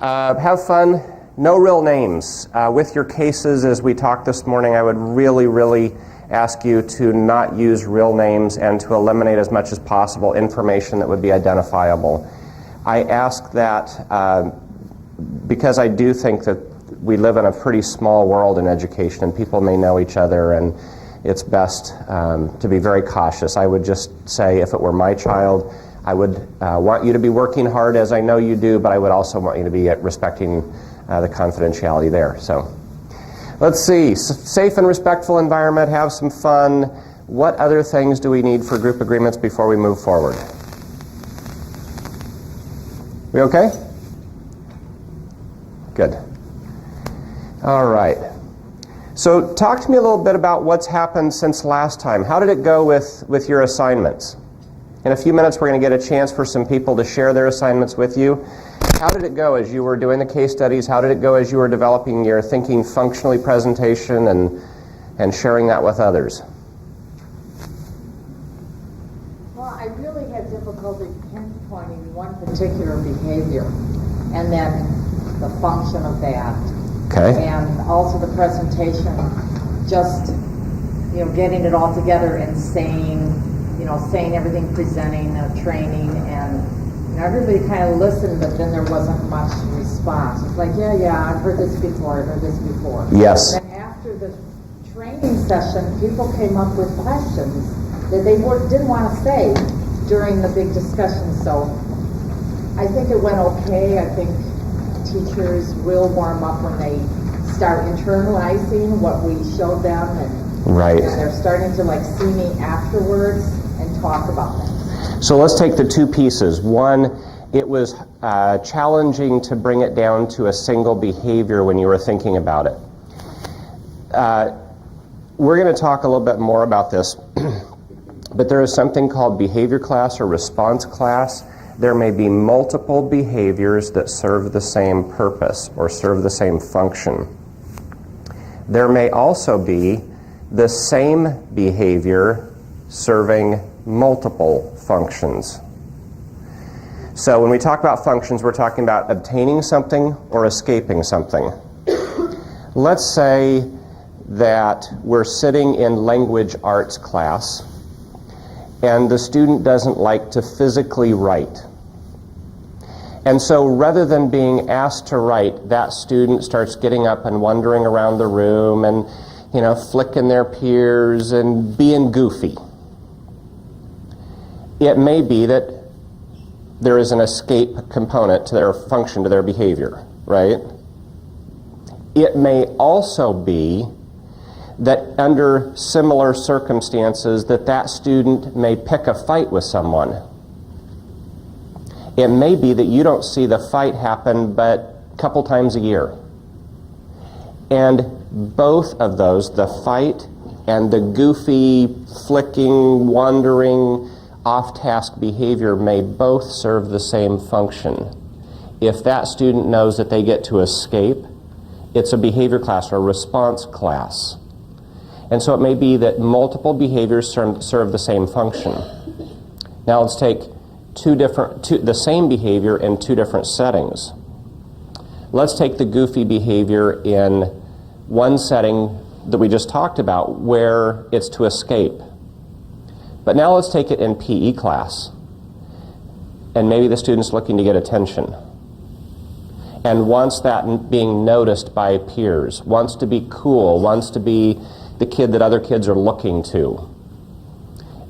Have fun. No real names. With your cases, as we talked this morning, I would really ask you to not use real names and to eliminate as much as possible information that would be identifiable. I ask that because I do think that we live in a pretty small world in education and people may know each other, and it's best to be very cautious. I would just say, if it were my child, I would want you to be working hard, as I know you do, but I would also want you to be respecting the confidentiality there. So let's see. Safe and respectful environment, have some fun. What other things do we need for group agreements before we move forward? We okay? Good. All right. So talk to me a little bit about what's happened since last time. How did it go with your assignments? In a few minutes we're going to get a chance for some people to share their assignments with you. How did it go as you were doing the case studies? How did it go as you were developing your thinking functionally presentation and sharing that with others? Well, I really had difficulty pinpointing one particular behavior and then the function of that. Okay. And also the presentation, just, getting it all together and saying everything, presenting, training, and everybody kind of listened, but then there wasn't much response. It's like, yeah, I've heard this before, Yes. And then after the training session, people came up with questions that they didn't want to say during the big discussion. So I think it went okay. I think teachers will warm up when they start internalizing what we showed them, and right. They're starting to see me afterwards and talk about them. So let's take the two pieces. One, it was challenging to bring it down to a single behavior when you were thinking about it. We're going to talk a little bit more about this, but there is something called behavior class or response class. There may be multiple behaviors that serve the same purpose or serve the same function. There may also be the same behavior serving multiple functions. So when we talk about functions, we're talking about obtaining something or escaping something. Let's say that we're sitting in language arts class and the student doesn't like to physically write. And so rather than being asked to write, that student starts getting up and wandering around the room and, flicking their peers and being goofy. It may be that there is an escape component to their function, to their behavior, right? It may also be that under similar circumstances that student may pick a fight with someone. It may be that you don't see the fight happen but a couple times a year. And both of those, the fight and the goofy, flicking, wandering, off-task behavior, may both serve the same function. If that student knows that they get to escape, it's a behavior class or a response class. And so it may be that multiple behaviors serve the same function. Now let's take the same behavior in two different settings. Let's take the goofy behavior in one setting that we just talked about where it's to escape. But now let's take it in PE class. And maybe the student's looking to get attention and wants that being noticed by peers, wants to be cool, wants to be the kid that other kids are looking to.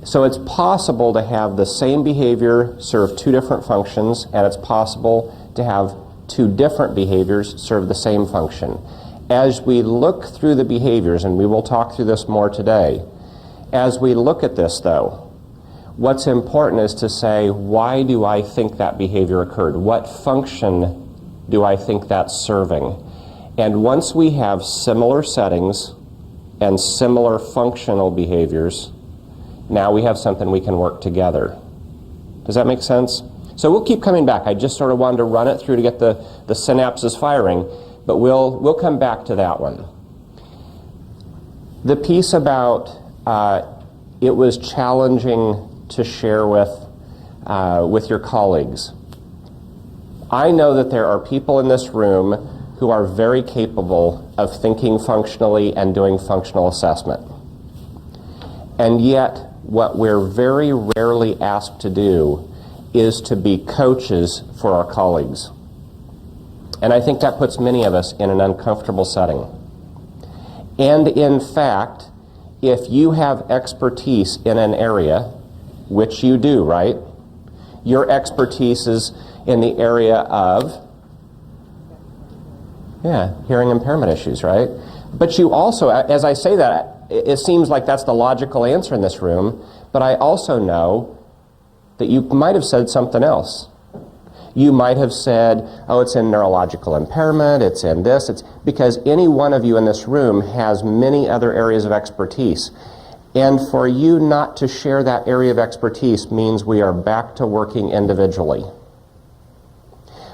So it's possible to have the same behavior serve two different functions, and it's possible to have two different behaviors serve the same function. As we look through the behaviors, and we will talk through this more today, as we look at this though, what's important is to say, why do I think that behavior occurred? What function do I think that's serving? And once we have similar settings and similar functional behaviors, now we have something we can work together. Does that make sense? So we'll keep coming back. I just sort of wanted to run it through to get the synapses firing, but we'll come back to that one. The piece about it was challenging to share with your colleagues. I know that there are people in this room who are very capable of thinking functionally and doing functional assessment. And yet, what we're very rarely asked to do is to be coaches for our colleagues. And I think that puts many of us in an uncomfortable setting. And in fact, if you have expertise in an area, which you do, right? Your expertise is in the area of, hearing impairment issues, right? But you also, as I say that, it seems like that's the logical answer in this room, but I also know that you might have said something else. You might have said, oh, it's in neurological impairment, it's in this, it's because any one of you in this room has many other areas of expertise. And for you not to share that area of expertise means we are back to working individually.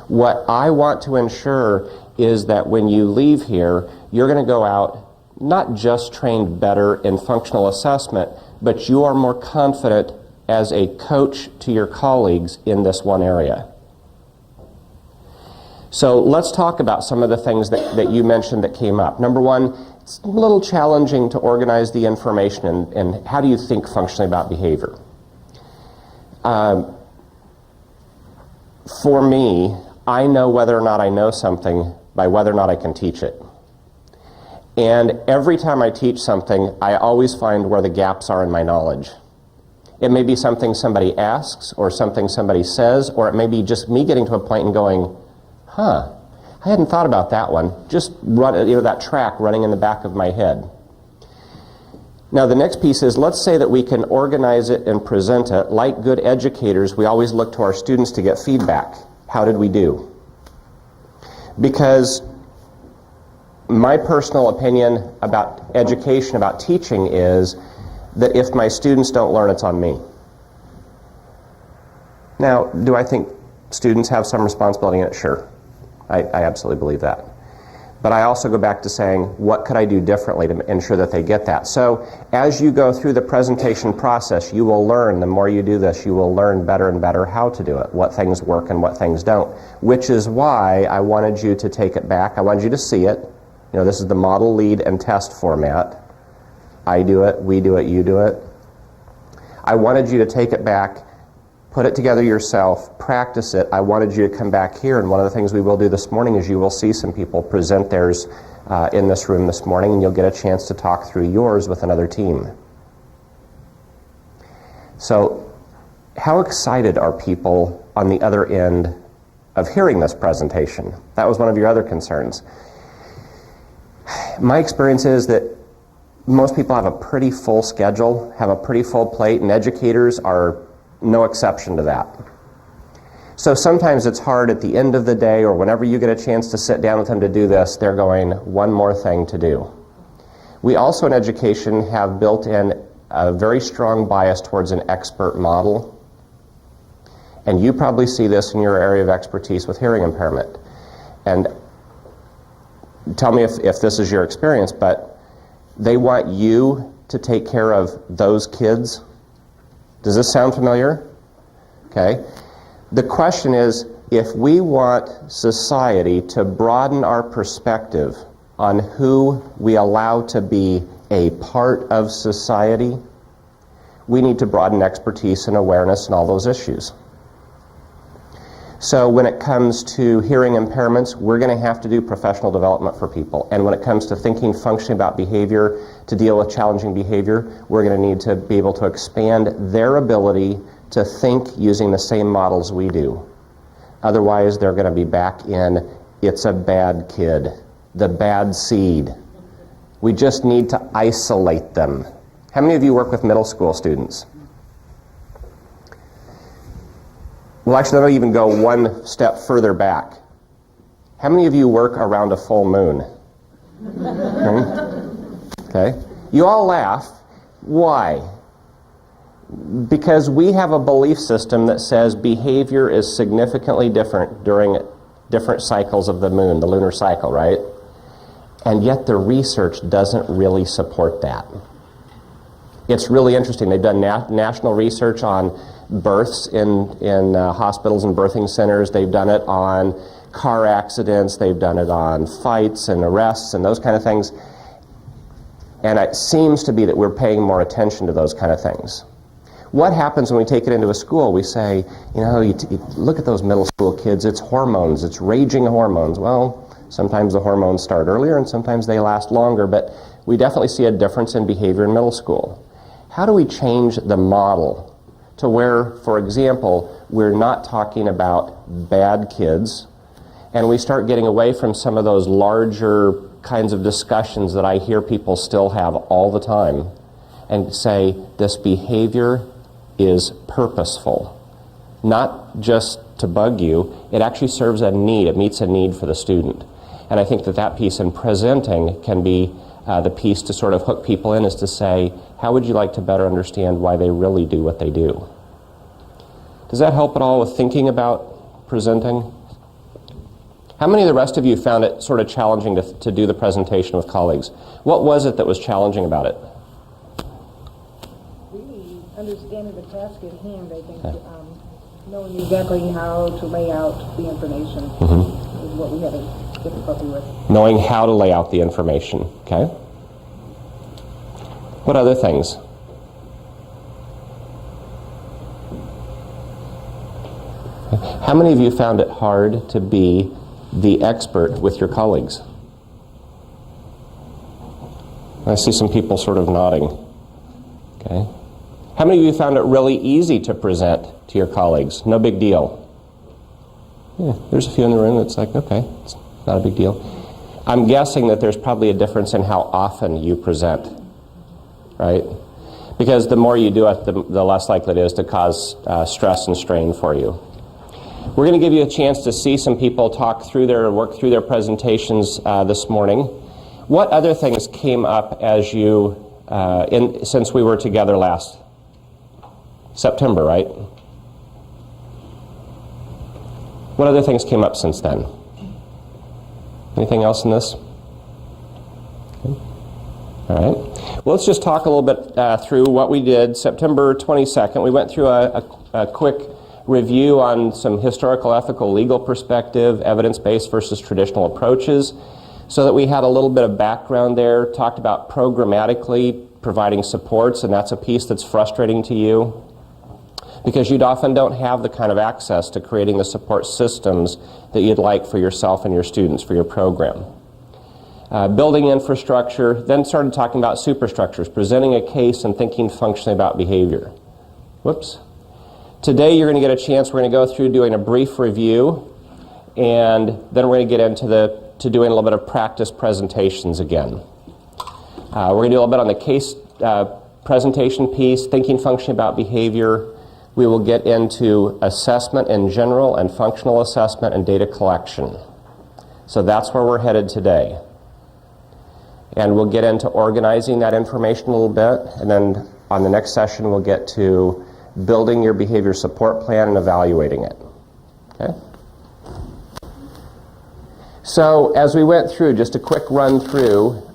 What I want to ensure is that when you leave here, you're going to go out not just trained better in functional assessment, but you are more confident as a coach to your colleagues in this one area. So let's talk about some of the things that you mentioned that came up. Number one, it's a little challenging to organize the information and how do you think functionally about behavior? For me, I know whether or not I know something by whether or not I can teach it. And every time I teach something, I always find where the gaps are in my knowledge. It may be something somebody asks or something somebody says, or it may be just me getting to a point and going, I hadn't thought about that one. Just run, that track running in the back of my head. Now the next piece is, let's say that we can organize it and present it. Like good educators, we always look to our students to get feedback. How did we do? Because my personal opinion about education, about teaching, is that if my students don't learn, it's on me. Now, do I think students have some responsibility in it? Sure. I absolutely believe that. But I also go back to saying, what could I do differently to ensure that they get that? So as you go through the presentation process, you will learn, the more you do this, you will learn better and better how to do it, what things work and what things don't. Which is why I wanted you to take it back. I wanted you to see it. This is the model, lead, and test format. I do it, we do it, you do it. I wanted you to take it back, put it together yourself, practice it. I wanted you to come back here, and one of the things we will do this morning is you will see some people present theirs in this room this morning, and you'll get a chance to talk through yours with another team. So, how excited are people on the other end of hearing this presentation? That was one of your other concerns. My experience is that most people have a pretty full schedule, have a pretty full plate, and educators are no exception to that. So sometimes it's hard at the end of the day or whenever you get a chance to sit down with them to do this, they're going, one more thing to do. We also in education have built in a very strong bias towards an expert model. And you probably see this in your area of expertise with hearing impairment. And tell me if this is your experience, but they want you to take care of those kids. Does this sound familiar? Okay. The question is, if we want society to broaden our perspective on who we allow to be a part of society, we need to broaden expertise and awareness in all those issues. So when it comes to hearing impairments, we're going to have to do professional development for people. And when it comes to thinking functionally about behavior, to deal with challenging behavior, we're going to need to be able to expand their ability to think using the same models we do. Otherwise, they're going to be back in, it's a bad kid, the bad seed. We just need to isolate them. How many of you work with middle school students? Well, actually, let me even go one step further back. How many of you work around a full moon? Okay. You all laugh. Why? Because we have a belief system that says behavior is significantly different during different cycles of the moon, the lunar cycle, right? And yet the research doesn't really support that. It's really interesting. They've done national research on births in hospitals and birthing centers. They've done it on car accidents. They've done it on fights and arrests and those kind of things. And it seems to be that we're paying more attention to those kind of things. What happens when we take it into a school? We say, you look at those middle school kids, it's hormones, it's raging hormones. Well, sometimes the hormones start earlier and sometimes they last longer, but we definitely see a difference in behavior in middle school. How do we change the model to where, for example, we're not talking about bad kids, and we start getting away from some of those larger kinds of discussions that I hear people still have all the time, and say this behavior is purposeful, not just to bug you. It actually serves a need. It meets a need for the student. And I think that piece in presenting can be the piece to sort of hook people in, is to say, how would you like to better understand why they really do what they do? Does that help at all with thinking about presenting? How many of the rest of you found it sort of challenging to do the presentation with colleagues? What was it that was challenging about it? Really understanding the task at hand, I think. Knowing exactly how to lay out the information is what we had a difficulty with. Knowing how to lay out the information, okay? What other things? How many of you found it hard to be the expert with your colleagues? I see some people sort of nodding. Okay. How many of you found it really easy to present to your colleagues? No big deal. Yeah, there's a few in the room that's like, okay, it's not a big deal. I'm guessing that there's probably a difference in how often you present, right? Because the more you do it, the less likely it is to cause stress and strain for you. We're going to give you a chance to see some people work through their presentations this morning. What other things came up as you, since we were together last September, right? What other things came up since then? Anything else in this? Okay. All right. Well, let's just talk a little bit through what we did September 22nd. We went through a quick review on some historical, ethical, legal perspective, evidence-based versus traditional approaches, so that we had a little bit of background there, talked about programmatically providing supports, and that's a piece that's frustrating to you, because you often don't have the kind of access to creating the support systems that you'd like for yourself and your students for your program. Building infrastructure, then started talking about superstructures, presenting a case and thinking functionally about behavior. Whoops. Today you're going to get a chance, we're going to go through doing a brief review, and then we're going to get into doing a little bit of practice presentations again. We're going to do a little bit on the case presentation piece, thinking functionally about behavior. We will get into assessment in general and functional assessment and data collection. So that's where we're headed today. And we'll get into organizing that information a little bit, and then on the next session we'll get to building your behavior support plan and evaluating it. Okay? So as we went through, just a quick run through,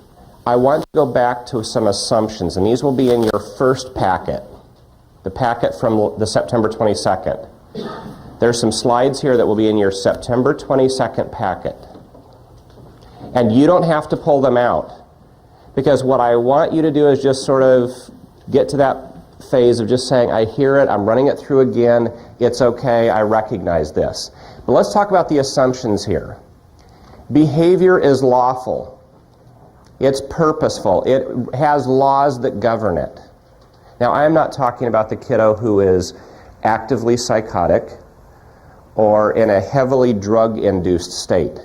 I want to go back to some assumptions, and these will be in your first packet, the packet from the September 22nd. There's some slides here that will be in your September 22nd packet. And you don't have to pull them out, because what I want you to do is just sort of get to that phase of just saying, I hear it, I'm running it through again, it's okay, I recognize this. But let's talk about the assumptions here. Behavior is lawful. It's purposeful. It has laws that govern it. Now, I'm not talking about the kiddo who is actively psychotic or in a heavily drug-induced state.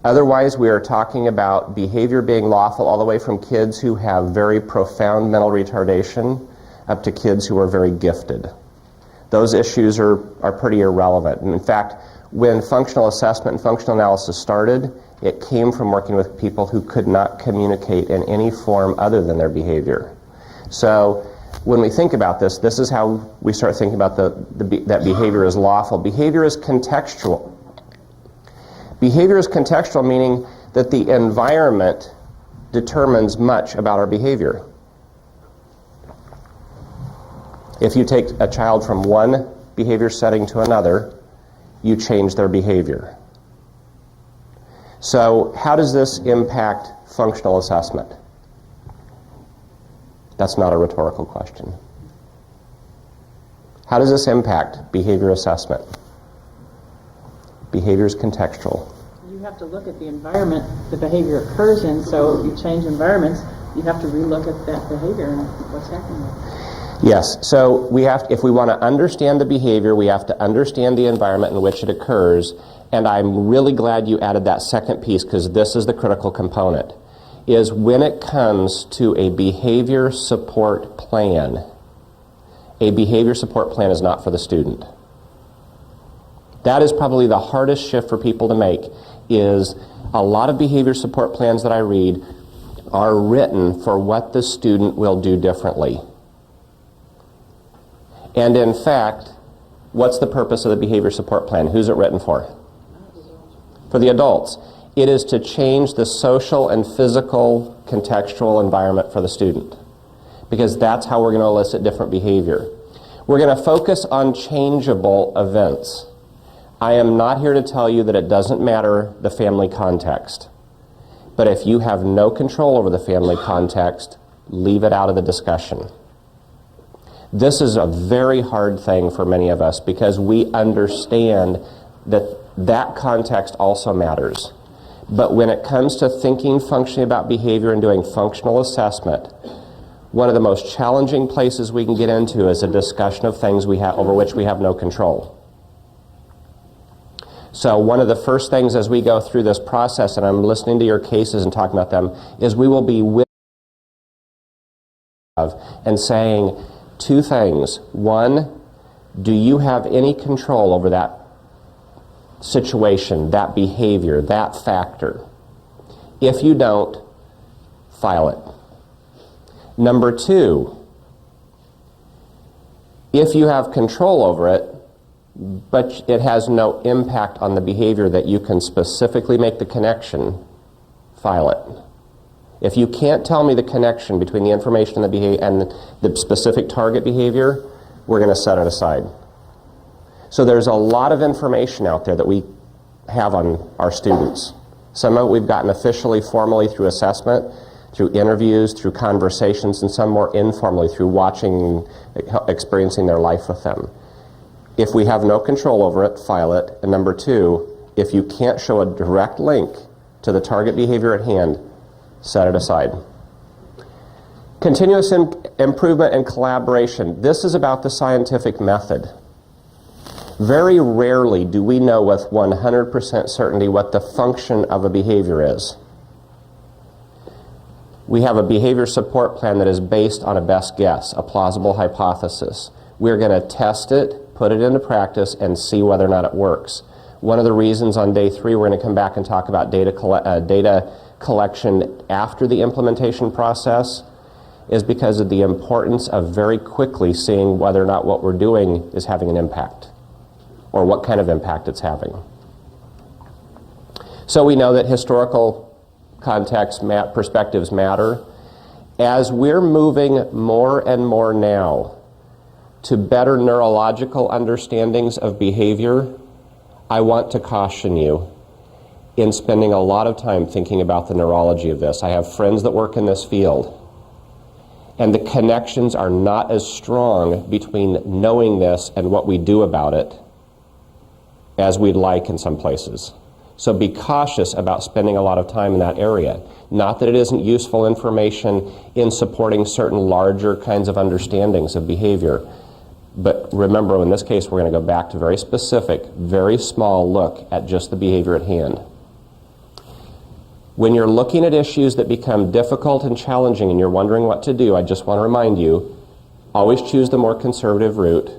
Otherwise, we are talking about behavior being lawful all the way from kids who have very profound mental retardation up to kids who are very gifted. Those issues are pretty irrelevant. And in fact, when functional assessment and functional analysis started, it came from working with people who could not communicate in any form other than their behavior. So when we think about this, this is how we start thinking about that behavior is lawful. Behavior is contextual. Behavior is contextual, meaning that the environment determines much about our behavior. If you take a child from one behavior setting to another, you change their behavior. So how does this impact functional assessment? That's not a rhetorical question. How does this impact behavior assessment? Behavior is contextual. You have to look at the environment the behavior occurs in, so if you change environments, you have to relook at that behavior and what's happening with it. Yes, so if we want to understand the behavior, we have to understand the environment in which it occurs, and I'm really glad you added that second piece because this is the critical component, is when it comes to a behavior support plan, a behavior support plan is not for the student. That is probably the hardest shift for people to make, is a lot of behavior support plans that I read are written for what the student will do differently. And in fact, what's the purpose of the behavior support plan? Who's it written for? For the adults. It is to change the social and physical contextual environment for the student, because that's how we're going to elicit different behavior. We're going to focus on changeable events. I am not here to tell you that it doesn't matter the family context. But if you have no control over the family context, leave it out of the discussion. This is a very hard thing for many of us because we understand that that context also matters. But when it comes to thinking functionally about behavior and doing functional assessment, one of the most challenging places we can get into is a discussion of things over which we have no control. So one of the first things as we go through this process, and I'm listening to your cases and talking about them, is we will be with and saying two things. One, do you have any control over that situation, that behavior, that factor? If you don't, file it. Number two, if you have control over it, but it has no impact on the behavior that you can specifically make the connection, file it. If you can't tell me the connection between the information and the behavior and the specific target behavior, we're going to set it aside. So there's a lot of information out there that we have on our students. Some of it we've gotten officially, formally through assessment, through interviews, through conversations, and some more informally through watching, experiencing their life with them. If we have no control over it, file it. And number two, if you can't show a direct link to the target behavior at hand, set it aside. Continuous improvement and collaboration. This is about the scientific method. Very rarely do we know with 100% certainty what the function of a behavior is. We have a behavior support plan that is based on a best guess, a plausible hypothesis. We're going to test it, put it into practice, and see whether or not it works. One of the reasons on day 3 we're going to come back and talk about data collection after the implementation process is because of the importance of very quickly seeing whether or not what we're doing is having an impact, or what kind of impact it's having. So we know that historical context perspectives matter. As we're moving more and more now to better neurological understandings of behavior, I want to caution you in spending a lot of time thinking about the neurology of this. I have friends that work in this field, and the connections are not as strong between knowing this and what we do about it as we'd like in some places. So be cautious about spending a lot of time in that area. Not that it isn't useful information in supporting certain larger kinds of understandings of behavior. But remember, in this case, we're going to go back to very specific, very small look at just the behavior at hand. When you're looking at issues that become difficult and challenging and you're wondering what to do, I just want to remind you, always choose the more conservative route,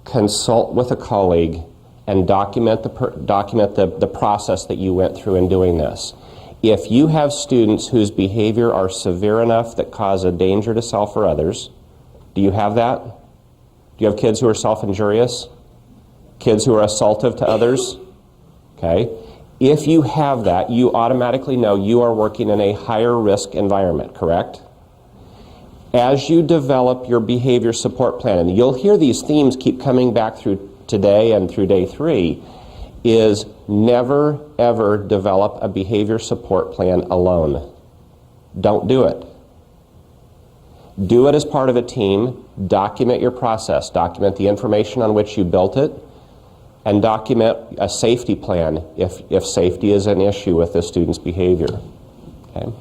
consult with a colleague, and document the process that you went through in doing this. If you have students whose behavior are severe enough that cause a danger to self or others, do you have that? Do you have kids who are self-injurious? Kids who are assaultive to others? Okay. If you have that, you automatically know you are working in a higher risk environment, correct? as you develop your behavior support plan, and you'll hear these themes keep coming back through today and through day 3, is never ever develop a behavior support plan alone. Don't do it. Do it as part of a team. Document your process. Document the information on which you built it, and document a safety plan if safety is an issue with the student's behavior. Okay?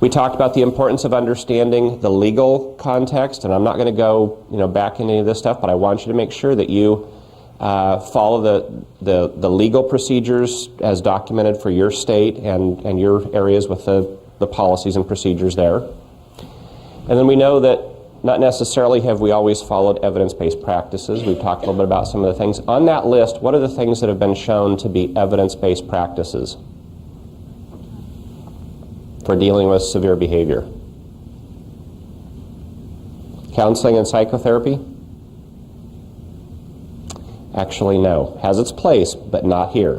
We talked about the importance of understanding the legal context, and I'm not going to go back into any of this stuff, but I want you to make sure that you follow the legal procedures as documented for your state and your areas with the policies and procedures there. And then we know that not necessarily have we always followed evidence-based practices. We've talked a little bit about some of the things. On that list, what are the things that have been shown to be evidence-based practices for dealing with severe behavior? Counseling and psychotherapy? Actually, no. Has its place, but not here.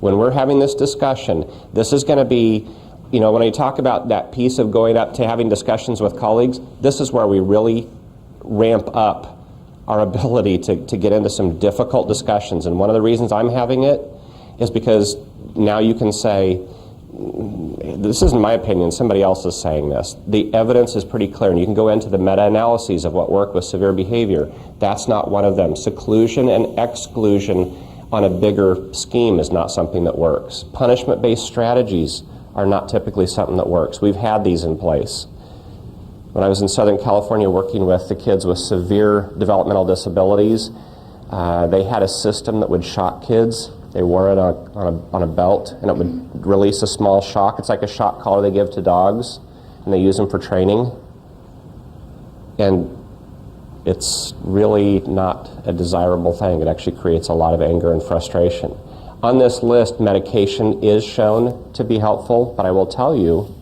When we're having this discussion, this is going to be, when I talk about that piece of going up to having discussions with colleagues, this is where we really ramp up our ability to get into some difficult discussions. And one of the reasons I'm having it is because now you can say, this isn't my opinion, somebody else is saying this. The evidence is pretty clear, and you can go into the meta-analyses of what work with severe behavior. That's not one of them. Seclusion and exclusion on a bigger scheme is not something that works. Punishment-based strategies are not typically something that works. We've had these in place. When I was in Southern California working with the kids with severe developmental disabilities, they had a system that would shock kids. They wore it on a belt, and it would release a small shock. It's like a shock collar they give to dogs, and they use them for training. And it's really not a desirable thing. It actually creates a lot of anger and frustration. On this list, medication is shown to be helpful, but I will tell you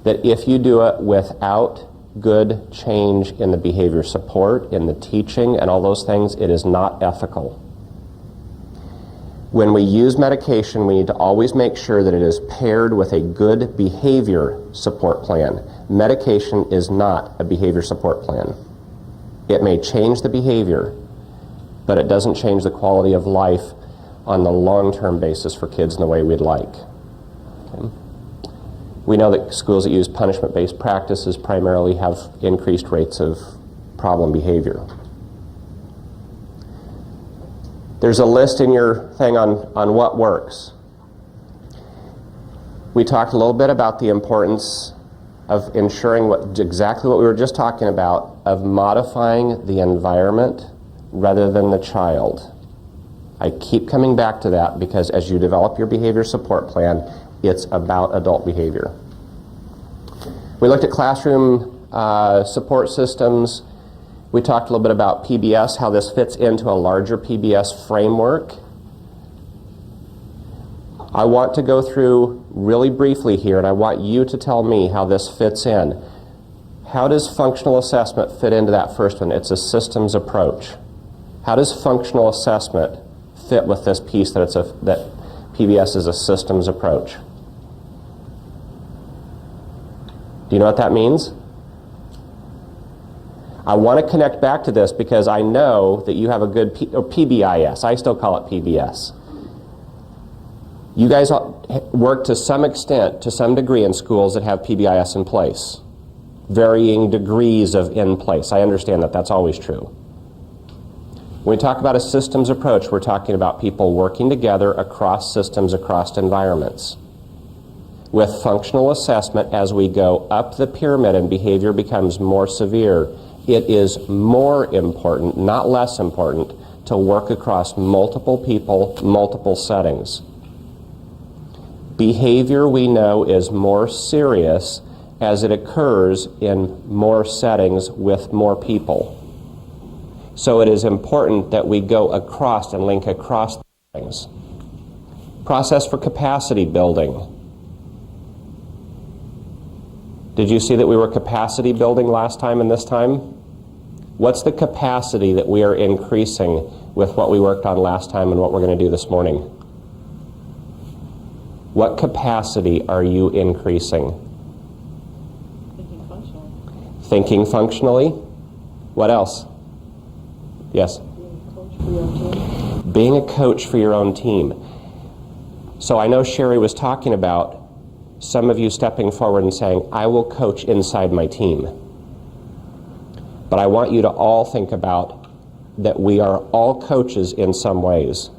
that if you do it without good change in the behavior support, in the teaching, and all those things, it is not ethical. When we use medication, we need to always make sure that it is paired with a good behavior support plan. Medication is not a behavior support plan. It may change the behavior, but it doesn't change the quality of life on the long-term basis for kids in the way we'd like. Okay. We know that schools that use punishment-based practices primarily have increased rates of problem behavior. There's a list in your thing on what works. We talked a little bit about the importance of ensuring exactly what we were just talking about, of modifying the environment rather than the child. I keep coming back to that because as you develop your behavior support plan, it's about adult behavior. We looked at classroom support systems. We talked a little bit about PBS, how this fits into a larger PBS framework. I want to go through really briefly here, and I want you to tell me how this fits in. How does functional assessment fit into that first one? It's a systems approach. How does functional assessment fit with this piece that PBS is a systems approach? Do you know what that means? I want to connect back to this because I know that you have a good PBIS. I still call it PBS. You guys work to some extent, to some degree in schools that have PBIS in place. Varying degrees of in place. I understand that that's always true. When we talk about a systems approach, we're talking about people working together across systems, across environments. With functional assessment, as we go up the pyramid and behavior becomes more severe, it is more important, not less important, to work across multiple people, multiple settings. Behavior, we know, is more serious as it occurs in more settings with more people. So it is important that we go across and link across things. Process for capacity building. Did you see that we were capacity building last time and this time? What's the capacity that we are increasing with what we worked on last time and what we're going to do this morning? What capacity are you increasing? Thinking functionally. What else? Yes? Being a coach for your own team. So I know Sherry was talking about some of you stepping forward and saying, I will coach inside my team. But I want you to all think about that we are all coaches in some ways.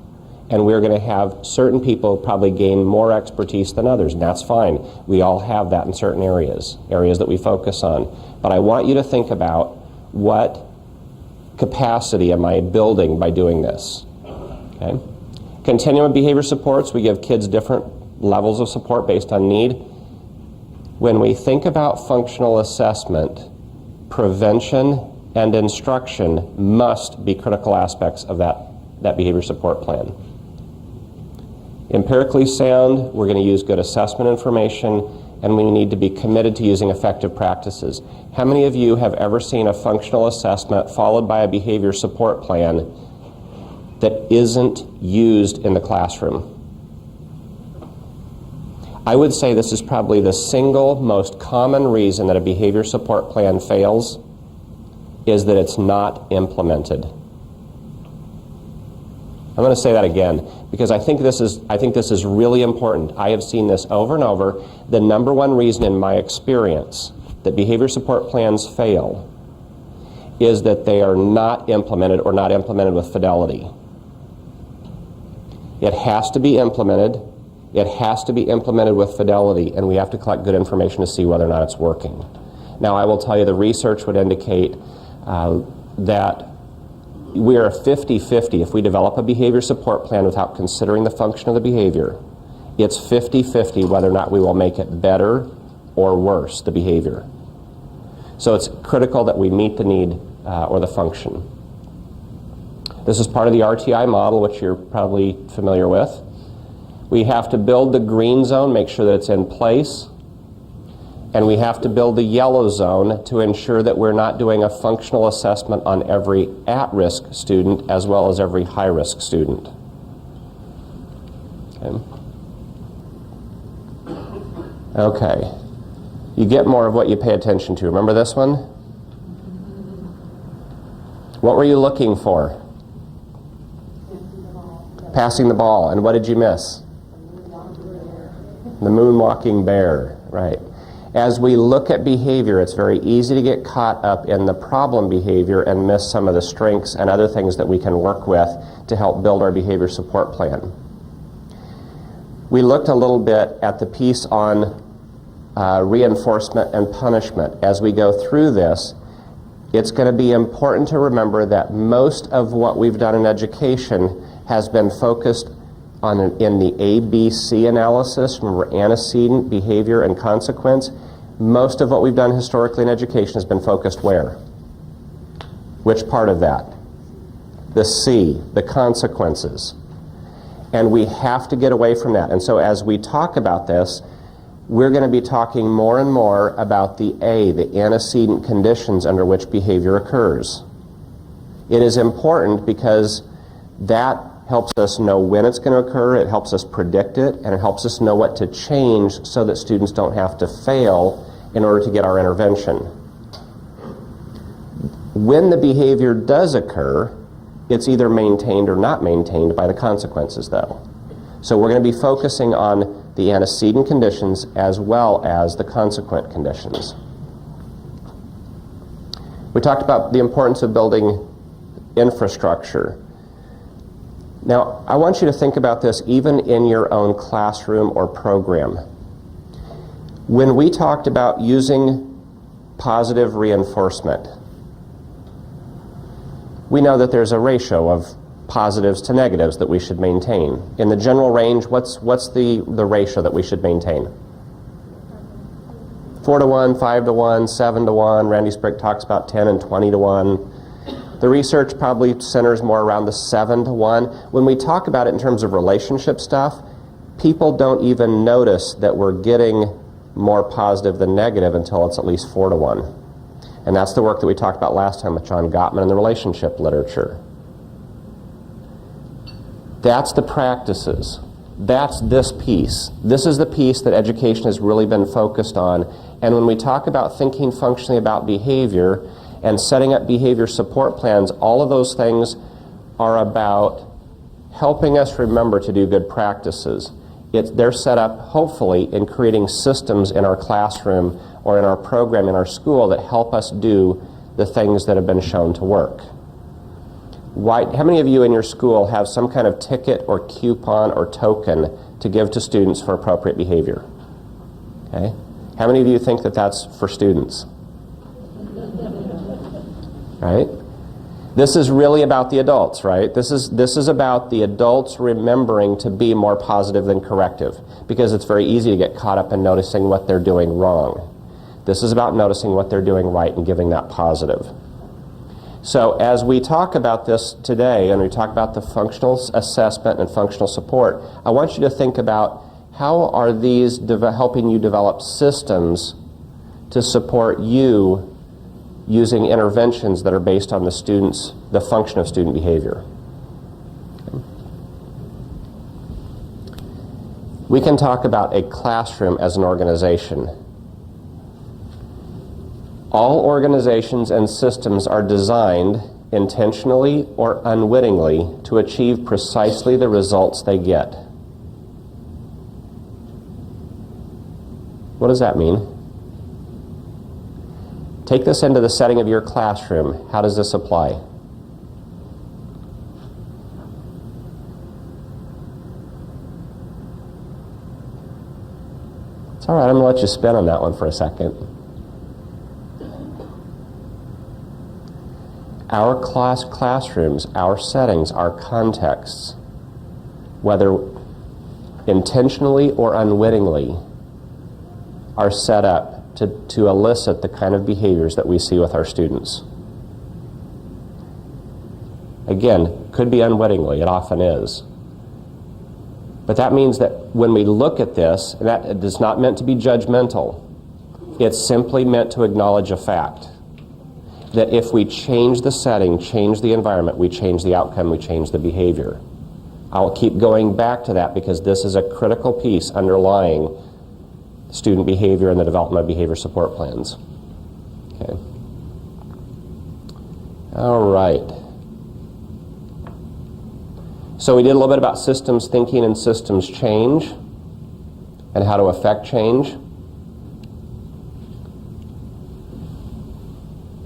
And we're going to have certain people probably gain more expertise than others, and that's fine. We all have that in certain areas that we focus on. But I want you to think about what capacity am I building by doing this. Okay? Continuum behavior supports, we give kids different levels of support based on need. When we think about functional assessment, prevention and instruction must be critical aspects of that behavior support plan. Empirically sound, we're going to use good assessment information, and we need to be committed to using effective practices. How many of you have ever seen a functional assessment followed by a behavior support plan that isn't used in the classroom? I would say this is probably the single most common reason that a behavior support plan fails is that it's not implemented. I'm going to say that again because I think this is really important. I have seen this over and over. The number one reason in my experience that behavior support plans fail is that they are not implemented or not implemented with fidelity. It has to be implemented. It has to be implemented with fidelity, and we have to collect good information to see whether or not it's working. Now, I will tell you the research would indicate that we are 50-50. If we develop a behavior support plan without considering the function of the behavior, it's 50-50 whether or not we will make it better or worse, the behavior. So it's critical that we meet the need or the function. This is part of the RTI model, which you're probably familiar with. We have to build the green zone, make sure that it's in place. And we have to build the yellow zone to ensure that we're not doing a functional assessment on every at-risk student as well as every high-risk student. Okay. You get more of what you pay attention to. Remember this one? What were you looking for? Passing the ball. And what did you miss? The moonwalking bear. Right. As we look at behavior, it's very easy to get caught up in the problem behavior and miss some of the strengths and other things that we can work with to help build our behavior support plan. We looked a little bit at the piece on reinforcement and punishment. As we go through this, it's going to be important to remember that most of what we've done in education has been focused on in the ABC analysis. Remember, antecedent, behavior, and consequence. Most of what we've done historically in education has been focused where? Which part of that? The C, the consequences. And we have to get away from that. And so as we talk about this, we're going to be talking more and more about the A, the antecedent conditions under which behavior occurs. It is important because that helps us know when it's going to occur, it helps us predict it, and it helps us know what to change so that students don't have to fail in order to get our intervention. When the behavior does occur, it's either maintained or not maintained by the consequences, though. So we're going to be focusing on the antecedent conditions as well as the consequent conditions. We talked about the importance of building infrastructure. Now, I want you to think about this even in your own classroom or program. When we talked about using positive reinforcement, we know that there's a ratio of positives to negatives that we should maintain. In the general range, what's the ratio that we should maintain? 4-to-1, 5-to-1, 7-to-1. Randy Sprigg talks about 10 and 20-to-1. The research probably centers more around the 7-to-1. When we talk about it in terms of relationship stuff, people don't even notice that we're getting more positive than negative until it's at least 4-to-1. And that's the work that we talked about last time with John Gottman in the relationship literature. That's the practices. That's this piece. This is the piece that education has really been focused on, And when we talk about thinking functionally about behavior and setting up behavior support plans, all of those things are about helping us remember to do good practices. They're set up, hopefully, in creating systems in our classroom or in our program in our school that help us do the things that have been shown to work. How many of you in your school have some kind of ticket or coupon or token to give to students for appropriate behavior? Okay. How many of you think that that's for students? Right? This is really about the adults, right? This is about the adults remembering to be more positive than corrective, because it's very easy to get caught up in noticing what they're doing wrong. This is about noticing what they're doing right and giving that positive. So as we talk about this today, and we talk about the functional assessment and functional support, I want you to think about how are these helping you develop systems to support you using interventions that are based on the function of student behavior. Okay. We can talk about a classroom as an organization. All organizations and systems are designed intentionally or unwittingly to achieve precisely the results they get. What does that mean? Take this into the setting of your classroom. How does this apply? It's all right, I'm going to let you spin on that one for a second. Our classrooms, our settings, our contexts, whether intentionally or unwittingly, are set up to elicit the kind of behaviors that we see with our students. Again, could be unwittingly, it often is. But that means that when we look at this, and that it is not meant to be judgmental, it's simply meant to acknowledge a fact. That if we change the setting, change the environment, we change the outcome, we change the behavior. I'll keep going back to that because this is a critical piece underlying student behavior and the development of behavior support plans. Okay. All right. So we did a little bit about systems thinking and systems change and how to affect change.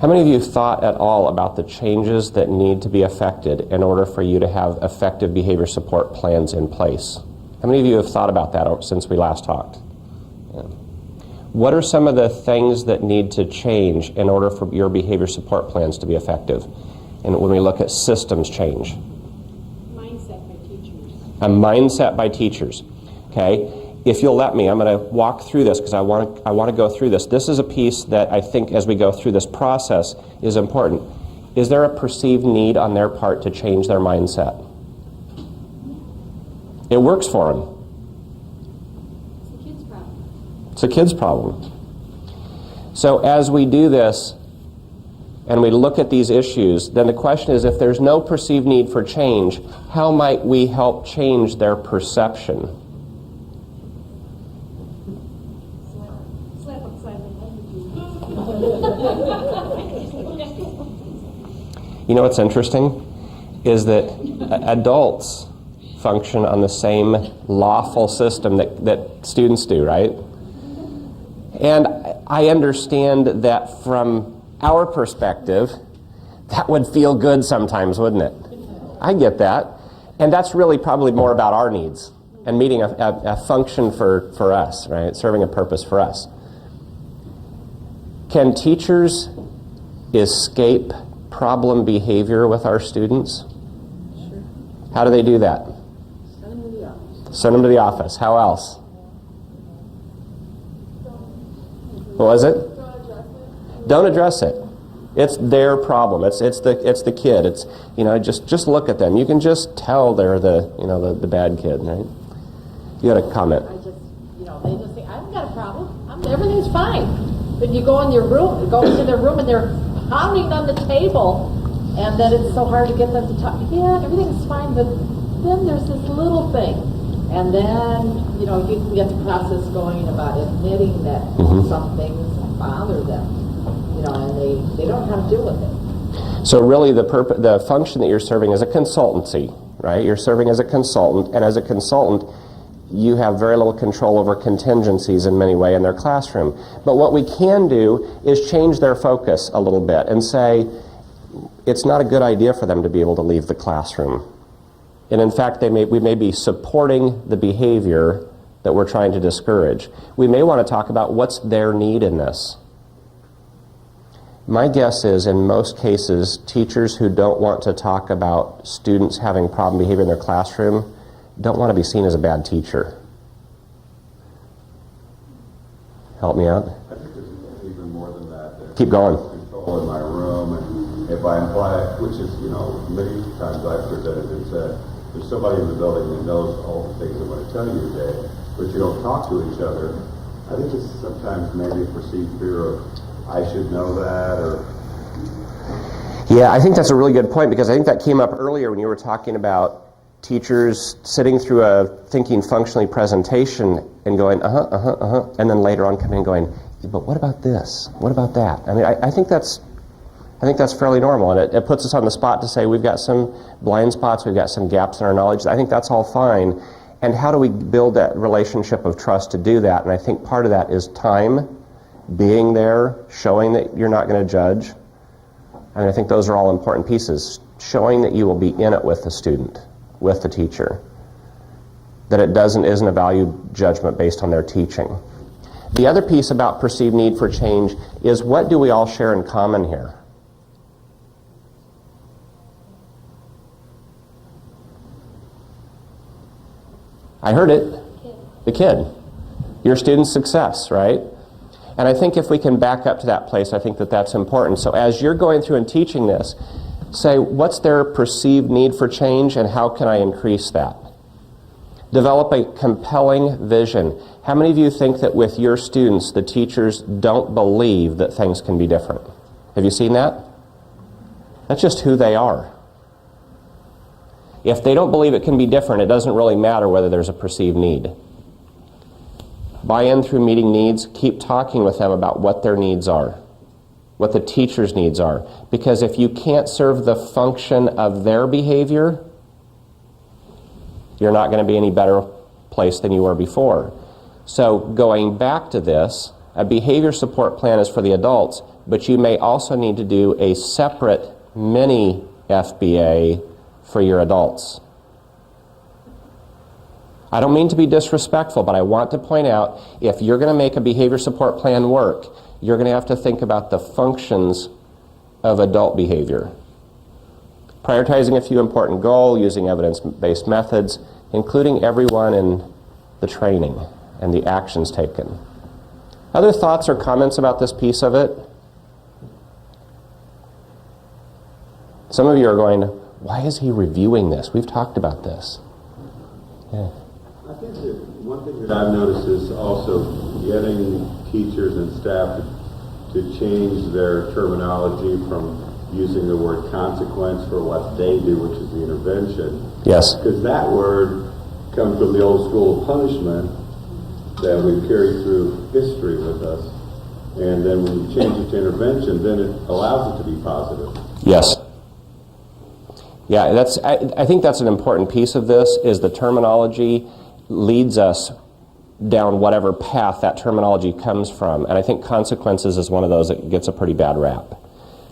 How many of you thought at all about the changes that need to be affected in order for you to have effective behavior support plans in place? How many of you have thought about that since we last talked? Yeah. What are some of the things that need to change in order for your behavior support plans to be effective? And when we look at systems change. Mindset by teachers. A mindset by teachers. Okay. If you'll let me, I'm going to walk through this because I want to go through this. This is a piece that I think as we go through this process is important. Is there a perceived need on their part to change their mindset? It works for them. It's a kid's problem. It's a kid's problem. So as we do this and we look at these issues, then the question is, if there's no perceived need for change, how might we help change their perception? Slap upside the head with you. You know what's interesting is that adults function on the same lawful system that students do, right? And I understand that from our perspective, that would feel good sometimes, wouldn't it? I get that. And that's really probably more about our needs and meeting a function for us, right? Serving a purpose for us. Can teachers escape problem behavior with our students? Sure. How do they do that? Send them to the office. Send them to the office. How else? What was it? Don't address it. It's their problem. It's the kid. It's, just look at them. You can just tell they're the bad kid, right? You had a comment. They just say, I haven't got a problem. Everything's fine. But you go in your room, go into their room, and they're pounding on the table, and then it's so hard to get them to talk. Yeah, everything's fine, but then there's this little thing. And then, you know, you can get the process going about admitting that some things bother them, you know, and they don't know how to deal with it. So really the function that you're serving is a consultancy, right? You're serving as a consultant, and as a consultant, you have very little control over contingencies in many ways in their classroom. But what we can do is change their focus a little bit and say, it's not a good idea for them to be able to leave the classroom. And in fact, we may be supporting the behavior that we're trying to discourage. We may want to talk about what's their need in this. My guess is, in most cases, teachers who don't want to talk about students having problem behavior in their classroom don't want to be seen as a bad teacher. Help me out? I think there's even more than that. Keep going. Control in my room, and if I imply, which is, you know, many times I've presented and said, there's somebody in the building that knows all the things I'm going to tell you today, but you don't talk to each other. I think it's sometimes maybe a perceived fear of, I should know that, or... Yeah, I think that's a really good point, because I think that came up earlier when you were talking about teachers sitting through a thinking functionally presentation and going, and then later on coming and going, but what about this? What about that? I mean, I think that's fairly normal, and it puts us on the spot to say we've got some blind spots, we've got some gaps in our knowledge. I think that's all fine. And how do we build that relationship of trust to do that? And I think part of that is time, being there, showing that you're not going to judge. I mean, I think those are all important pieces. Showing that you will be in it with the student, with the teacher. That it isn't a value judgment based on their teaching. The other piece about perceived need for change is, what do we all share in common here? I heard it. The kid. Your student's success, right? And I think if we can back up to that place, I think that that's important. So as you're going through and teaching this, say, what's their perceived need for change and how can I increase that? Develop a compelling vision. How many of you think that with your students, the teachers don't believe that things can be different? Have you seen that? That's just who they are. If they don't believe it can be different, it doesn't really matter whether there's a perceived need. Buy in through meeting needs. Keep talking with them about what their needs are, what the teacher's needs are. Because if you can't serve the function of their behavior, you're not going to be any better place than you were before. So going back to this, a behavior support plan is for the adults, but you may also need to do a separate mini FBA for your adults. I don't mean to be disrespectful, but I want to point out, if you're going to make a behavior support plan work, you're going to have to think about the functions of adult behavior. Prioritizing a few important goals, using evidence-based methods, including everyone in the training and the actions taken. Other thoughts or comments about this piece of it? Some of you are going, why is he reviewing this? We've talked about this. Yeah. I think that one thing that I've noticed is also getting teachers and staff to change their terminology from using the word consequence for what they do, which is the intervention. Yes. Because that word comes from the old school of punishment that we carry through history with us. And then when you change it to intervention, then it allows it to be positive. Yes. Yeah, I think that's an important piece of this, is the terminology leads us down whatever path that terminology comes from. And I think consequences is one of those that gets a pretty bad rap.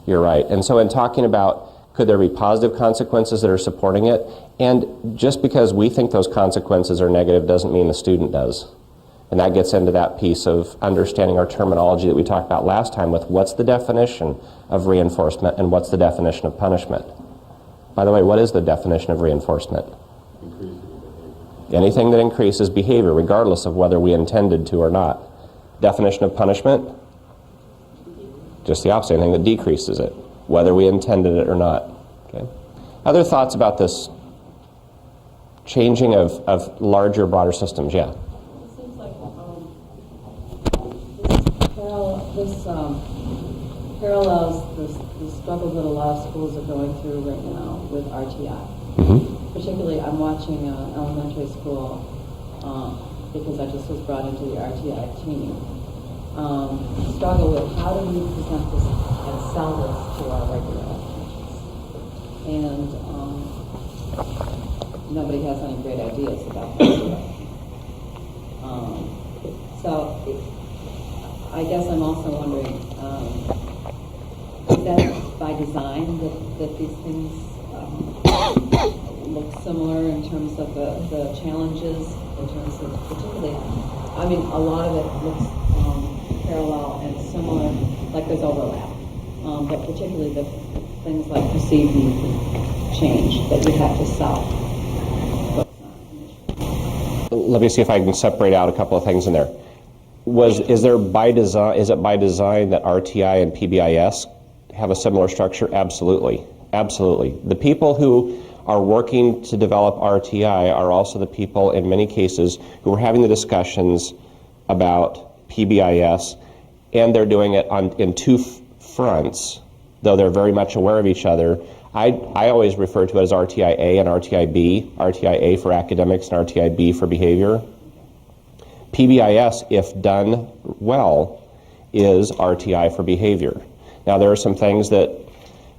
You're right. And so in talking about, could there be positive consequences that are supporting it? And just because we think those consequences are negative doesn't mean the student does. And that gets into that piece of understanding our terminology that we talked about last time with what's the definition of reinforcement and what's the definition of punishment. By the way, what is the definition of reinforcement? Anything that increases behavior, regardless of whether we intended to or not. Definition of punishment? Just the opposite, anything that decreases it, whether we intended it or not. Okay. Other thoughts about this changing of larger, broader systems? Yeah. It seems like this parallels the struggle that a lot of schools are going through right now with RTI. Mm-hmm. Particularly, I'm watching an elementary school because I just was brought into the RTI team, struggle with how do we present this and sell this to our regular teachers. And nobody has any great ideas about how to do it. So I guess I'm also wondering, is that by design that these things look similar in terms of the challenges, in terms of particularly, I mean, a lot of it looks parallel and similar, like there's overlap, but particularly the things like perceived need for change that you have to sell. Let me see if I can separate out a couple of things in there. Is it by design that RTI and PBIS have a similar structure? Absolutely. Absolutely. The people who are working to develop RTI are also the people, in many cases, who are having the discussions about PBIS, and they're doing it in two fronts, though they're very much aware of each other. I always refer to it as RTI-A and RTI-B, RTI-A for academics and RTI-B for behavior. PBIS, if done well, is RTI for behavior. Now, there are some things that,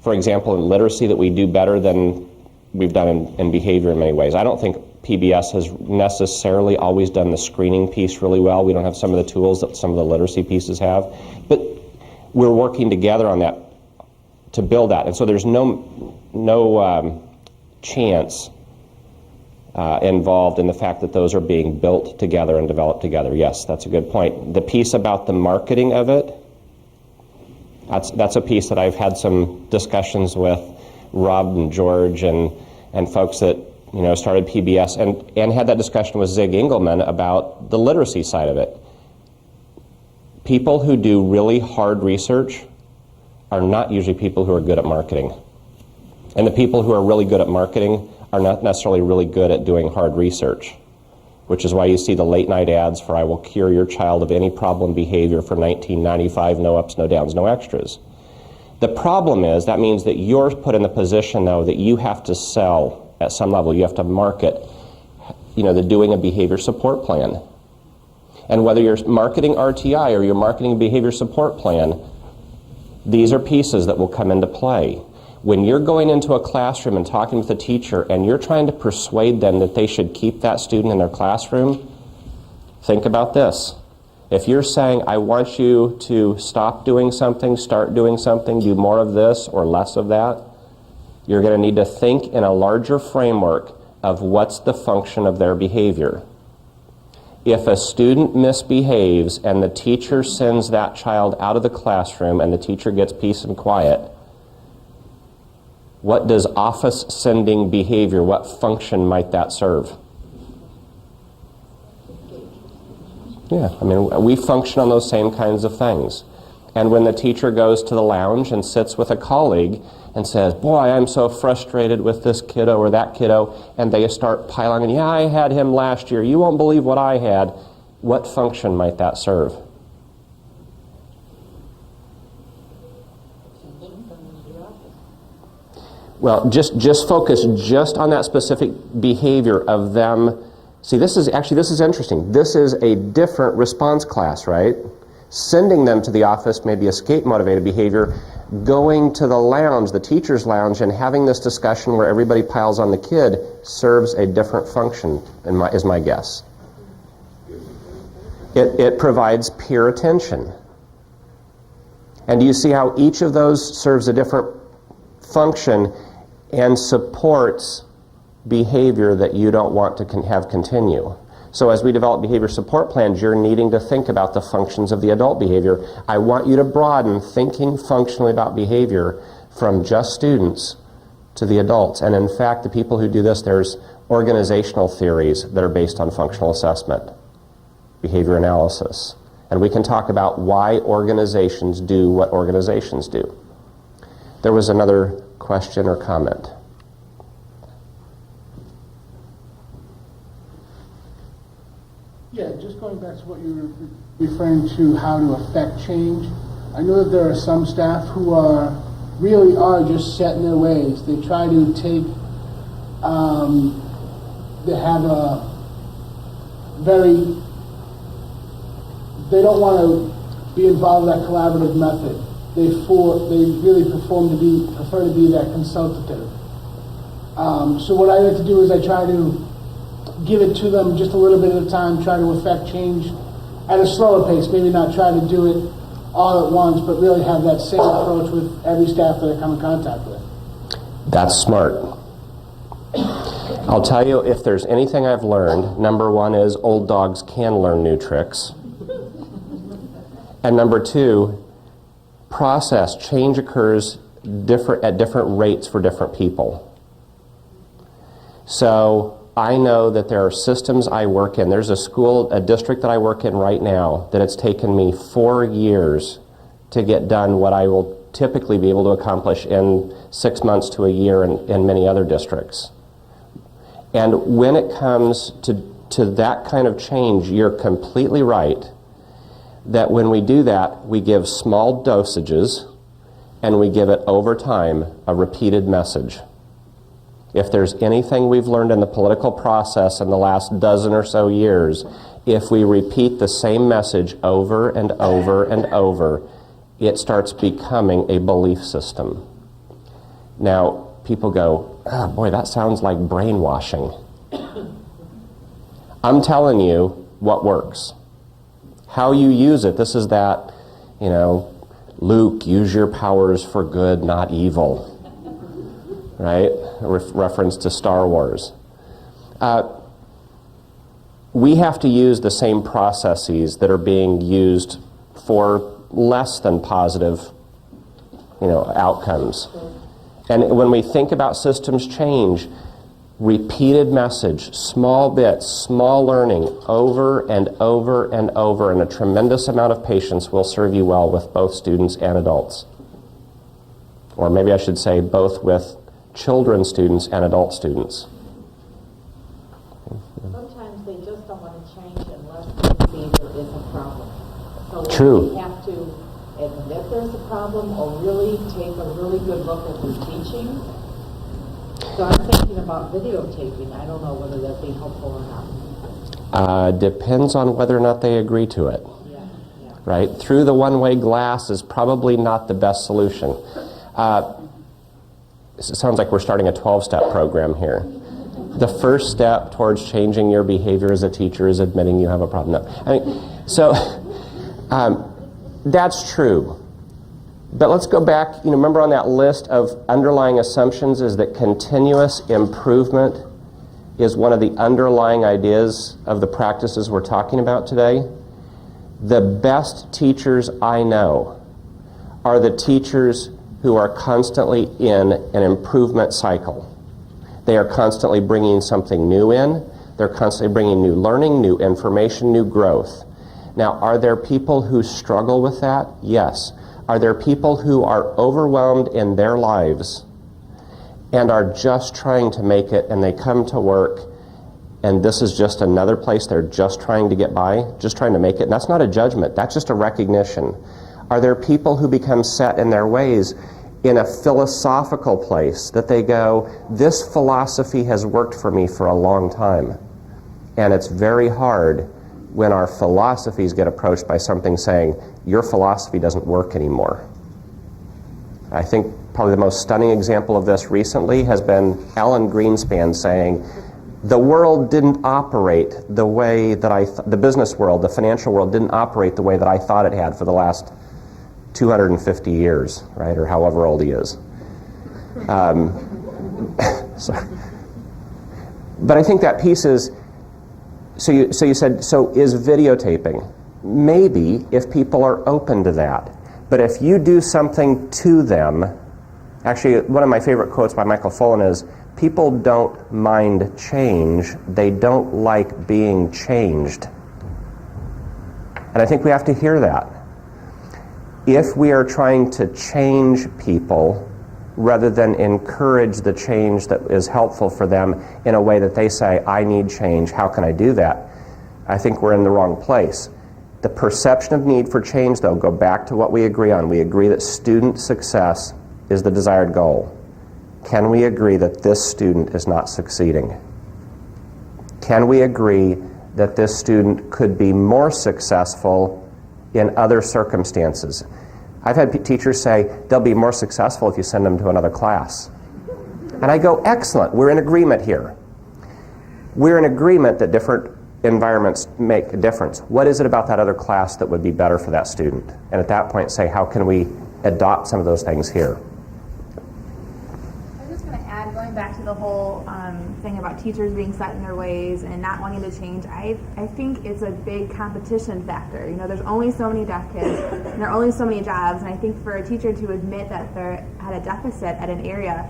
for example, in literacy that we do better than we've done in behavior in many ways. I don't think PBS has necessarily always done the screening piece really well. We don't have some of the tools that some of the literacy pieces have. But we're working together on that to build that. And so there's no chance involved in the fact that those are being built together and developed together. Yes, that's a good point. The piece about the marketing of it, that's a piece that I've had some discussions with Rob and George and folks that started PBS and had that discussion with Zig Engelman about the literacy side of it. People who do really hard research are not usually people who are good at marketing. And the people who are really good at marketing are not necessarily really good at doing hard research, which is why you see the late night ads for "I will cure your child of any problem behavior for $19.95, no ups, no downs, no extras." The problem is that means that you're put in the position, though, that you have to sell at some level. You have to market, the doing a behavior support plan. And whether you're marketing RTI or you're marketing a behavior support plan, these are pieces that will come into play. When you're going into a classroom and talking with a teacher and you're trying to persuade them that they should keep that student in their classroom, think about this. If you're saying, "I want you to stop doing something, start doing something, do more of this or less of that," you're going to need to think in a larger framework of what's the function of their behavior. If a student misbehaves and the teacher sends that child out of the classroom and the teacher gets peace and quiet, what does office sending behavior, what function might that serve? Yeah, we function on those same kinds of things. And when the teacher goes to the lounge and sits with a colleague and says, "Boy, I'm so frustrated with this kiddo or that kiddo," and they start piling in, "Yeah, I had him last year. You won't believe what I had." What function might that serve? Well, just focus just on that specific behavior of them. See, this is interesting. This is a different response class, right? Sending them to the office may be escape-motivated behavior. Going to the lounge, the teacher's lounge, and having this discussion where everybody piles on the kid serves a different function, is my guess. It provides peer attention. And do you see how each of those serves a different function and supports behavior that you don't want to have continue? So as we develop behavior support plans, you're needing to think about the functions of the adult behavior. I want you to broaden thinking functionally about behavior from just students to the adults. And in fact, the people who do this, there's organizational theories that are based on functional assessment, behavior analysis. And we can talk about why organizations do what organizations do. There was another question or comment. Yeah, just going back to what you were referring to, how to affect change. I know that there are some staff who really are just set in their ways. They try to take, they have they don't want to be involved in that collaborative method. They really prefer to be that consultative. So what I like to do is I try to give it to them just a little bit at a time, try to affect change at a slower pace, maybe not try to do it all at once, but really have that same approach with every staff that I come in contact with. That's smart. I'll tell you, if there's anything I've learned, number one is old dogs can learn new tricks. And number two, change occurs at different rates for different people. So I know that there are systems I work in. There's a district that I work in right now that it's taken me 4 years to get done what I will typically be able to accomplish in 6 months to a year in many other districts. And when it comes to that kind of change, you're completely right that when we do that, we give small dosages and we give it over time a repeated message. If there's anything we've learned in the political process in the last dozen or so years, if we repeat the same message over and over and over, it starts becoming a belief system. Now, people go, oh boy, that sounds like brainwashing. I'm telling you what works. How you use it, this is that, Luke, use your powers for good, not evil. Right? Reference to Star Wars. We have to use the same processes that are being used for less than positive, outcomes. And when we think about systems change, repeated message, small bits, small learning, over and over and over, and a tremendous amount of patience will serve you well with both students and adults. Or maybe I should say both with children students and adult students. Sometimes they just don't want to change unless they see there is a problem. So True. We have to admit there's a problem or really take a really good look at their teaching. So I'm thinking about videotaping. I don't know whether that'd be helpful or not. Depends on whether or not they agree to it. Yeah. Right? Through the one-way glass is probably not the best solution. It sounds like we're starting a 12-step program here. The first step towards changing your behavior as a teacher is admitting you have a problem. No. That's true. But let's go back, remember on that list of underlying assumptions is that continuous improvement is one of the underlying ideas of the practices we're talking about today. The best teachers I know are the teachers who are constantly in an improvement cycle. They are constantly bringing something new in. They're constantly bringing new learning, new information, new growth. Now, are there people who struggle with that? Yes. Are there people who are overwhelmed in their lives and are just trying to make it, and they come to work and this is just another place they're just trying to get by, just trying to make it? And that's not a judgment. That's just a recognition. Are there people who become set in their ways in a philosophical place that they go, this philosophy has worked for me for a long time? And it's very hard when our philosophies get approached by something saying, your philosophy doesn't work anymore. I think probably the most stunning example of this recently has been Alan Greenspan saying, the world didn't operate the way that the business world, the financial world didn't operate the way that I thought it had for the last 250 years, right, or however old he is. But I think that piece is, so you said, so is videotaping? Maybe, if people are open to that. But if you do something to them, actually, one of my favorite quotes by Michael Fullen is, people don't mind change, they don't like being changed. And I think we have to hear that. If we are trying to change people rather than encourage the change that is helpful for them in a way that they say, I need change, how can I do that? I think we're in the wrong place. The perception of need for change, though, go back to what we agree on. We agree that student success is the desired goal. Can we agree that this student is not succeeding? Can we agree that this student could be more successful in other circumstances. I've had teachers say they'll be more successful if you send them to another class. And I go, excellent, we're in agreement here. We're in agreement that different environments make a difference. What is it about that other class that would be better for that student? And at that point say, how can we adopt some of those things here? I was just going to add, going back to the whole thing about teachers being set in their ways and not wanting to change, I think it's a big competition factor. You know, there's only so many deaf kids, and there are only so many jobs, and I think for a teacher to admit that they're at a deficit at an area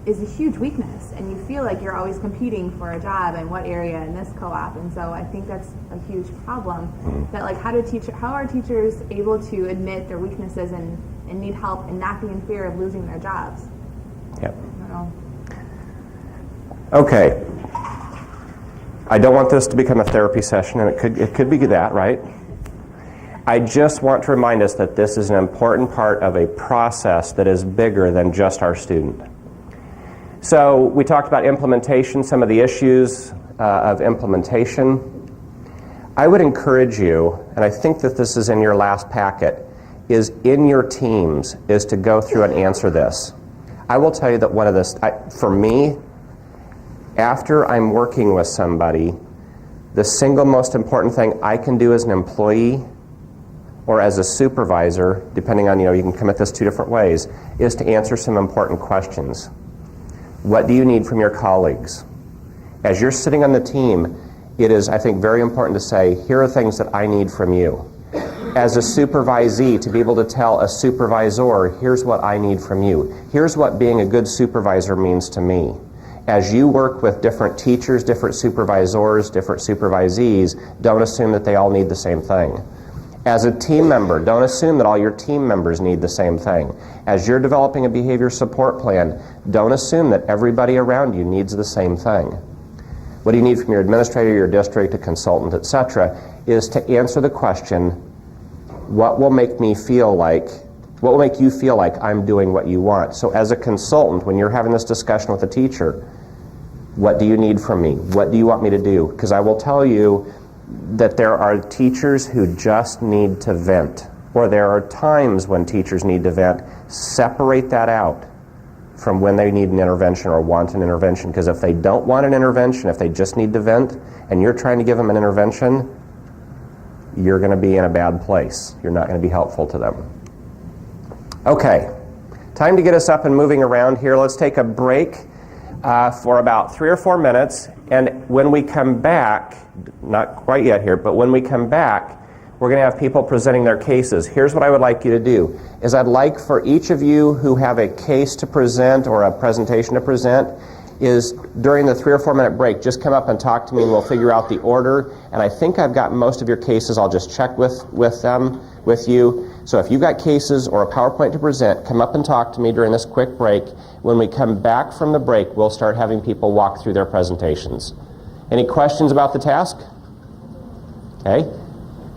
is a huge weakness, and you feel like you're always competing for a job in what area in this co-op, and so I think that's a huge problem. That like, how are teachers able to admit their weaknesses and need help and not be in fear of losing their jobs? Yep. I don't know. Okay. I don't want this to become a therapy session, and it could be that, right? I just want to remind us that this is an important part of a process that is bigger than just our student. So we talked about implementation, some of the issues of implementation. I would encourage you, and I think that this is in your last packet, is in your teams, is to go through and answer this. I will tell you that one of this, for me, after I'm working with somebody, the single most important thing I can do as an employee or as a supervisor, depending on, you can come at this two different ways, is to answer some important questions. What do you need from your colleagues? As you're sitting on the team, it is, I think, very important to say, here are things that I need from you. As a supervisee, to be able to tell a supervisor, here's what I need from you. Here's what being a good supervisor means to me. As you work with different teachers, different supervisors, different supervisees, don't assume that they all need the same thing. As a team member, don't assume that all your team members need the same thing. As you're developing a behavior support plan, don't assume that everybody around you needs the same thing. What do you need from your administrator, your district, a consultant, etc., is to answer the question, what will make you feel like I'm doing what you want? So as a consultant, when you're having this discussion with a teacher, what do you need from me? What do you want me to do? Because I will tell you that there are teachers who just need to vent, or there are times when teachers need to vent. Separate that out from when they need an intervention or want an intervention, because if they don't want an intervention, if they just need to vent, and you're trying to give them an intervention, you're going to be in a bad place. You're not going to be helpful to them. Okay, time to get us up and moving around here. Let's take a break for about 3 or 4 minutes, and when we come back, not quite yet here, but when we come back, we're going to have people presenting their cases. Here's what I would like you to do, is I'd like for each of you who have a case to present or a presentation to present, is during the 3 or 4 minute break, just come up and talk to me and we'll figure out the order. And I think I've got most of your cases. I'll just check with you. So if you've got cases or a PowerPoint to present, come up and talk to me during this quick break. When we come back from the break, we'll start having people walk through their presentations. Any questions about the task? Okay.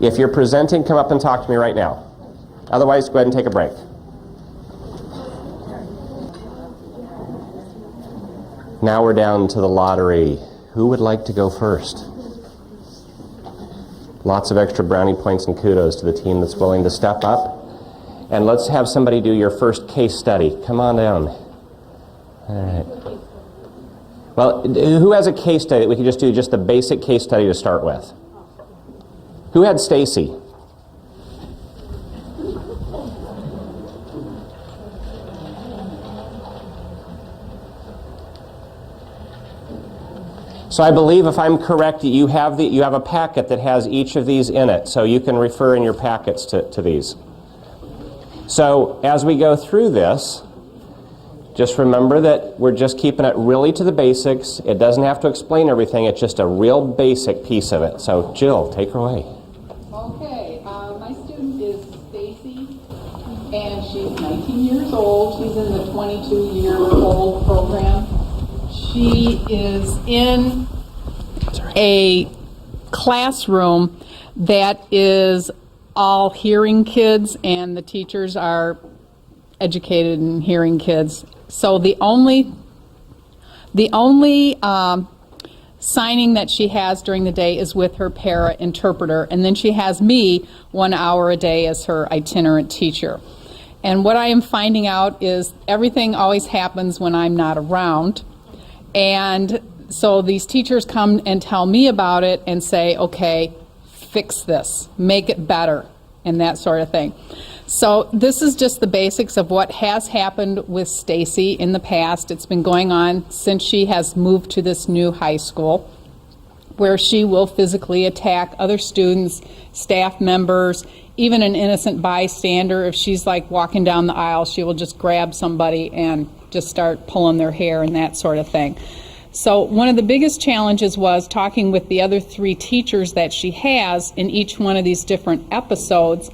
If you're presenting, come up and talk to me right now. Otherwise, go ahead and take a break. Now we're down to the lottery. Who would like to go first? Lots of extra brownie points and kudos to the team that's willing to step up. And let's have somebody do your first case study. Come on down. All right. Well, who has a case study? We can just do just the basic case study to start with. Who had Stacy? So I believe, if I'm correct, you have a packet that has each of these in it, so you can refer in your packets to these. So as we go through this, just remember that we're just keeping it really to the basics. It doesn't have to explain everything. It's just a real basic piece of it. So Jill, take her away. Okay, my student is Stacy, and she's 19 years old. She's in the 22-year-old program. She is in a classroom that is all hearing kids, and the teachers are educated in hearing kids. So the only signing that she has during the day is with her para interpreter, and then she has me 1 hour a day as her itinerant teacher. And what I am finding out is everything always happens when I'm not around. And so these teachers come and tell me about it and say, okay, fix this, make it better, and that sort of thing. So this is just the basics of what has happened with Stacy in the past. It's been going on since she has moved to this new high school, where she will physically attack other students, staff members, even an innocent bystander. If she's like walking down the aisle, she will just grab somebody and just start pulling their hair and that sort of thing. So one of the biggest challenges was talking with the other 3 teachers that she has in each one of these different episodes,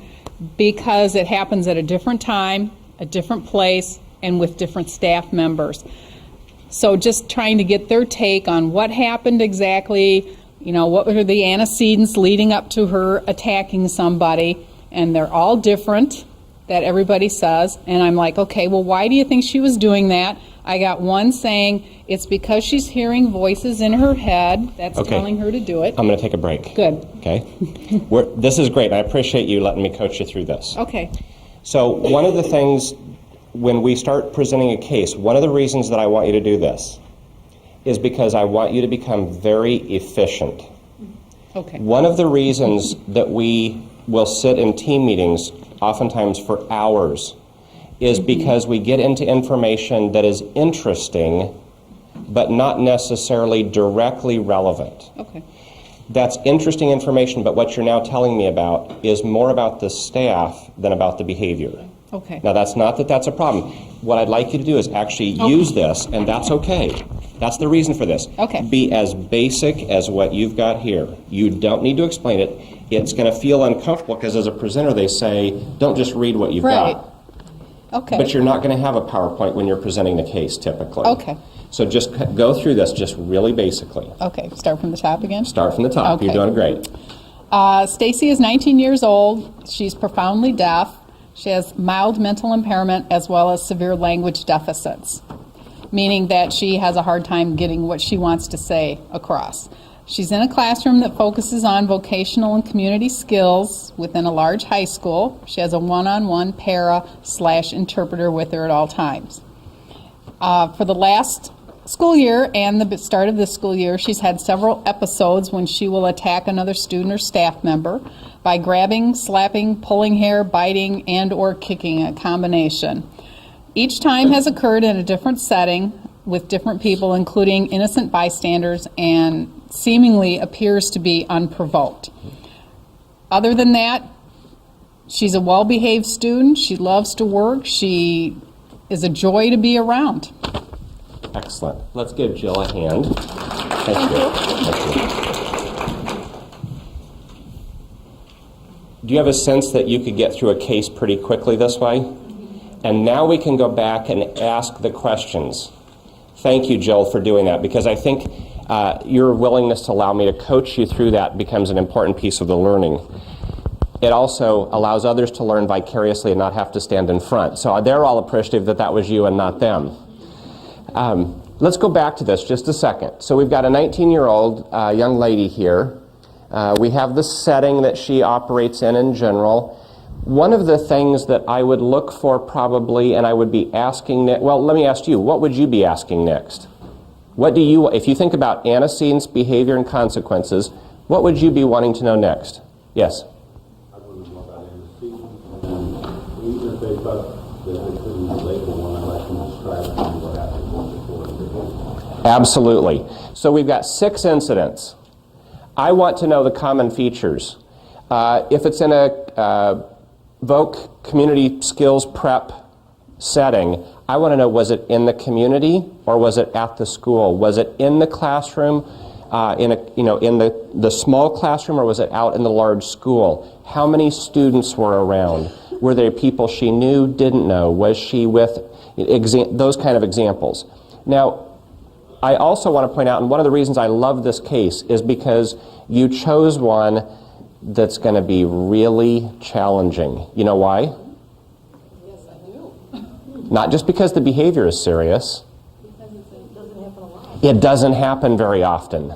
because it happens at a different time, a different place, and with different staff members. So just trying to get their take on what happened exactly, what were the antecedents leading up to her attacking somebody, and they're all different, that everybody says. And I'm like, okay, well, why do you think she was doing that? I got one saying it's because she's hearing voices in her head that's telling her to do it. I'm going to take a break. Good. Okay. This is great. I appreciate you letting me coach you through this. Okay. So one of the things, when we start presenting a case, one of the reasons that I want you to do this is because I want you to become very efficient. Okay. One of the reasons that we will sit in team meetings, oftentimes for hours, is because we get into information that is interesting, but not necessarily directly relevant. Okay. That's interesting information, but what you're now telling me about is more about the staff than about the behavior. Okay. Now, that's not that that's a problem. What I'd like you to do is actually use this, and that's okay. That's the reason for this. Okay. Be as basic as what you've got here. You don't need to explain it. It's going to feel uncomfortable because as a presenter they say, don't just read what you've got. Okay. But you're not going to have a PowerPoint when you're presenting the case typically. Okay. So just go through this just really basically. Okay. Start from the top again? Start from the top. Okay. You're doing great. Stacy is 19 years old. She's profoundly deaf. She has mild mental impairment as well as severe language deficits, meaning that she has a hard time getting what she wants to say across. She's in a classroom that focuses on vocational and community skills within a large high school. She has a one-on-one para/interpreter with her at all times. For the last school year and the start of this school year, she's had several episodes when she will attack another student or staff member by grabbing, slapping, pulling hair, biting, and or kicking, a combination. Each time has occurred in a different setting with different people, including innocent bystanders, and seemingly appears to be unprovoked. Other than that, she's a well-behaved student. She loves to work. She is a joy to be around. Excellent. Let's give Jill a hand. Thank you. Thank you. Do you have a sense that you could get through a case pretty quickly this way? And now we can go back and ask the questions. Thank you, Jill, for doing that, because I think your willingness to allow me to coach you through that becomes an important piece of the learning. It also allows others to learn vicariously and not have to stand in front. So they're all appreciative that that was you and not them. Let's go back to this just a second. So we've got a 19-year-old young lady here. We have the setting that she operates in general. One of the things that I would look for probably, and I would be asking, well, let me ask you, what would you be asking next? What do you, if you think about antecedents, behavior, and consequences, what would you be wanting to know next? Yes? I want to know about antecedents, and even if they thought that they couldn't label one, I'd like them to describe to me what happened before. Absolutely. So we've got 6 incidents. I want to know the common features. If it's in a Voc community skills prep setting, I want to know, was it in the community or was it at the school? Was it in the classroom, in the small classroom, or was it out in the large school? How many students were around? Were there people she knew, didn't know? Was she with those kind of examples? Now, I also want to point out, and one of the reasons I love this case is because you chose one that's going to be really challenging. You know why? Yes, I do. Not just because the behavior is serious. Because it doesn't happen a lot. It doesn't happen very often.